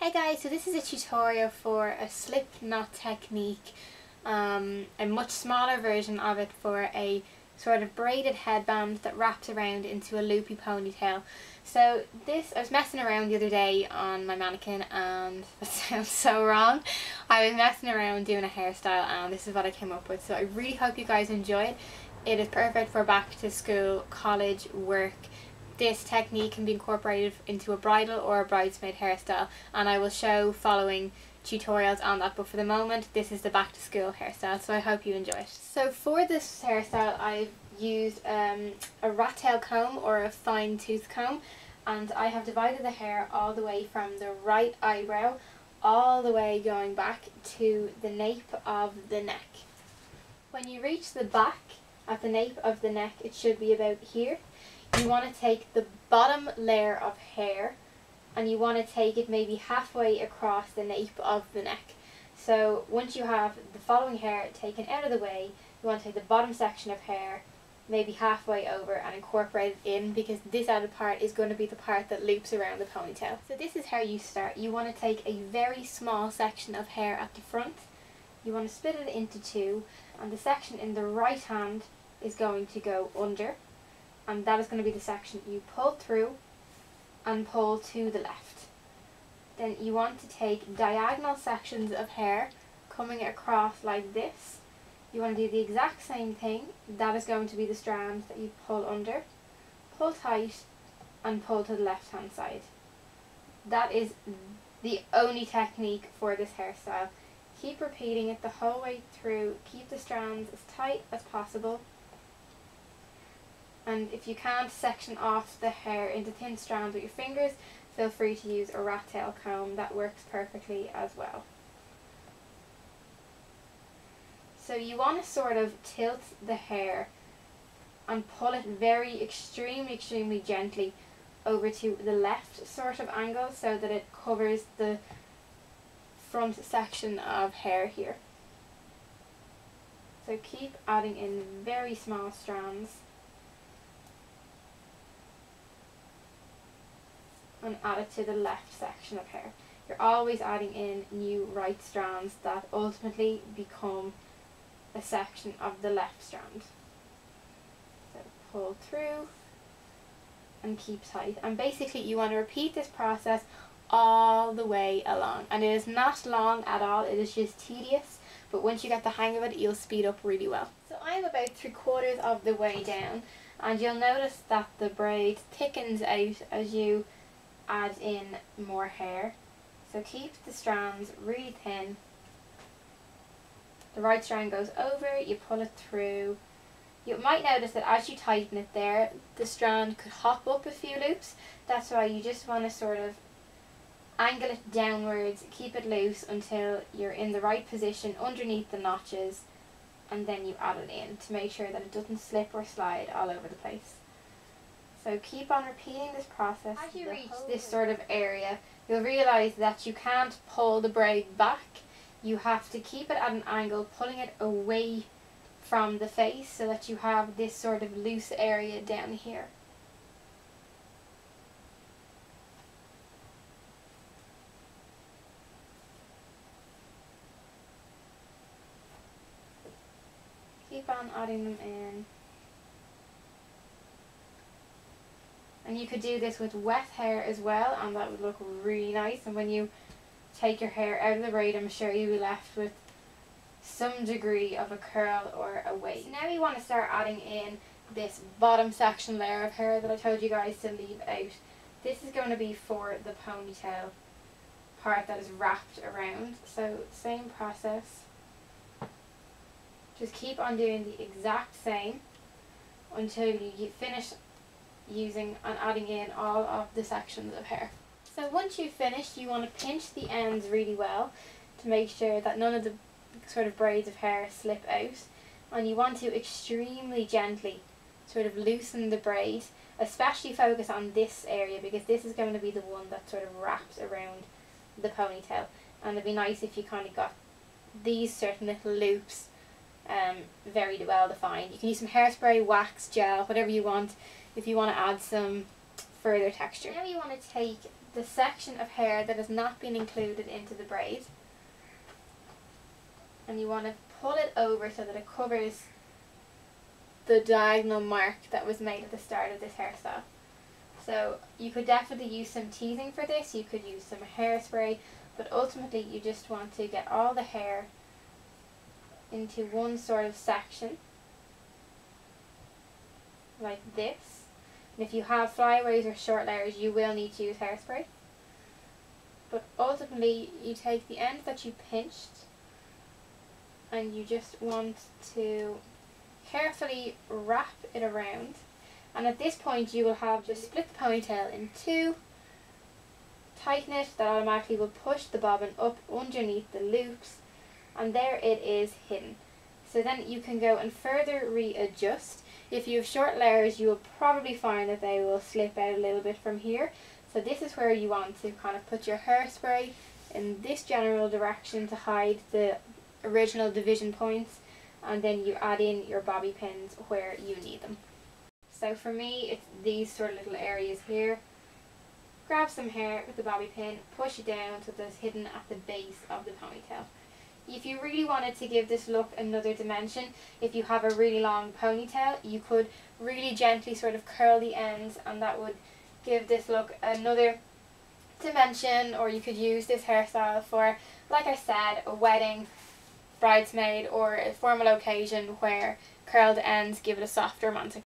Hi guys, so this is a tutorial for a slip knot technique, a much smaller version of it for a sort of braided headband that wraps around into a loopy ponytail. So this, I was messing around the other day on my mannequin and that sounds so wrong. I was messing around doing a hairstyle and this is what I came up with. So I really hope you guys enjoy it. It is perfect for back to school, college, work. This technique can be incorporated into a bridal or a bridesmaid hairstyle, and I will show following tutorials on that, but for the moment this is the back to school hairstyle, so I hope you enjoy it. So for this hairstyle I've used a rat tail comb or a fine tooth comb, and I have divided the hair all the way from the right eyebrow all the way going back to the nape of the neck. When you reach the back at the nape of the neck, it should be about here. You want to take the bottom layer of hair and you want to take it maybe halfway across the nape of the neck. So once you have the following hair taken out of the way, you want to take the bottom section of hair maybe halfway over and incorporate it in, because this outer part is going to be the part that loops around the ponytail. So this is how you start. You want to take a very small section of hair at the front. You want to split it into two, and the section in the right hand is going to go under. And that is going to be the section you pull through and pull to the left. Then you want to take diagonal sections of hair coming across like this. You want to do the exact same thing. That is going to be the strands that you pull under, pull tight and pull to the left hand side. That is the only technique for this hairstyle. Keep repeating it the whole way through. Keep the strands as tight as possible. And if you can't section off the hair into thin strands with your fingers, feel free to use a rat tail comb. That works perfectly as well. So you want to sort of tilt the hair and pull it very extremely gently over to the left sort of angle so that it covers the front section of hair here. So keep adding in very small strands and add it to the left section of hair. You're always adding in new right strands that ultimately become a section of the left strand. So pull through and keep tight. And basically you want to repeat this process all the way along. And it is not long at all, it is just tedious, but once you get the hang of it you'll speed up really well. So I'm about 3/4 of the way down, and you'll notice that the braid thickens out as you add in more hair. So keep the strands really thin. The right strand goes over, you pull it through. You might notice that as you tighten it there, the strand could hop up a few loops. That's why you just want to sort of angle it downwards, keep it loose until you're in the right position underneath the notches, and then you add it in to make sure that it doesn't slip or slide all over the place. So keep on repeating this process. As you reach this sort of area, you'll realise that you can't pull the braid back. You have to keep it at an angle, pulling it away from the face so that you have this sort of loose area down here. Keep on adding them in. And you could do this with wet hair as well, and that would look really nice. And when you take your hair out of the braid, I'm sure you'll be left with some degree of a curl or a wave. So now you want to start adding in this bottom section layer of hair that I told you guys to leave out. This is going to be for the ponytail part that is wrapped around. So same process. Just keep on doing the exact same until you finish using and adding in all of the sections of hair. So once you've finished, you want to pinch the ends really well to make sure that none of the sort of braids of hair slip out, and you want to extremely gently sort of loosen the braid, especially focus on this area because this is going to be the one that sort of wraps around the ponytail, and it'd be nice if you kind of got these certain little loops very well defined. You can use some hairspray, wax, gel, whatever you want if you want to add some further texture. Now you want to take the section of hair that has not been included into the braid, and you want to pull it over so that it covers the diagonal mark that was made at the start of this hairstyle. So you could definitely use some teasing for this, you could use some hairspray, but ultimately you just want to get all the hair into one sort of section, like this. And if you have flyaways or short layers, you will need to use hairspray. But ultimately, you take the end that you pinched and you just want to carefully wrap it around. And at this point, you will have just split the ponytail in two, tighten it, that automatically will push the bobbin up underneath the loops, and there it is hidden. So then you can go and further readjust. If you have short layers, you will probably find that they will slip out a little bit from here. So this is where you want to kind of put your hairspray in this general direction to hide the original division points, and then you add in your bobby pins where you need them. So for me, it's these sort of little areas here. Grab some hair with the bobby pin, push it down so that it's hidden at the base of the ponytail. If you really wanted to give this look another dimension, if you have a really long ponytail, you could really gently sort of curl the ends, and that would give this look another dimension. Or you could use this hairstyle for, like I said, a wedding, bridesmaid, or a formal occasion where curled ends give it a softer romantic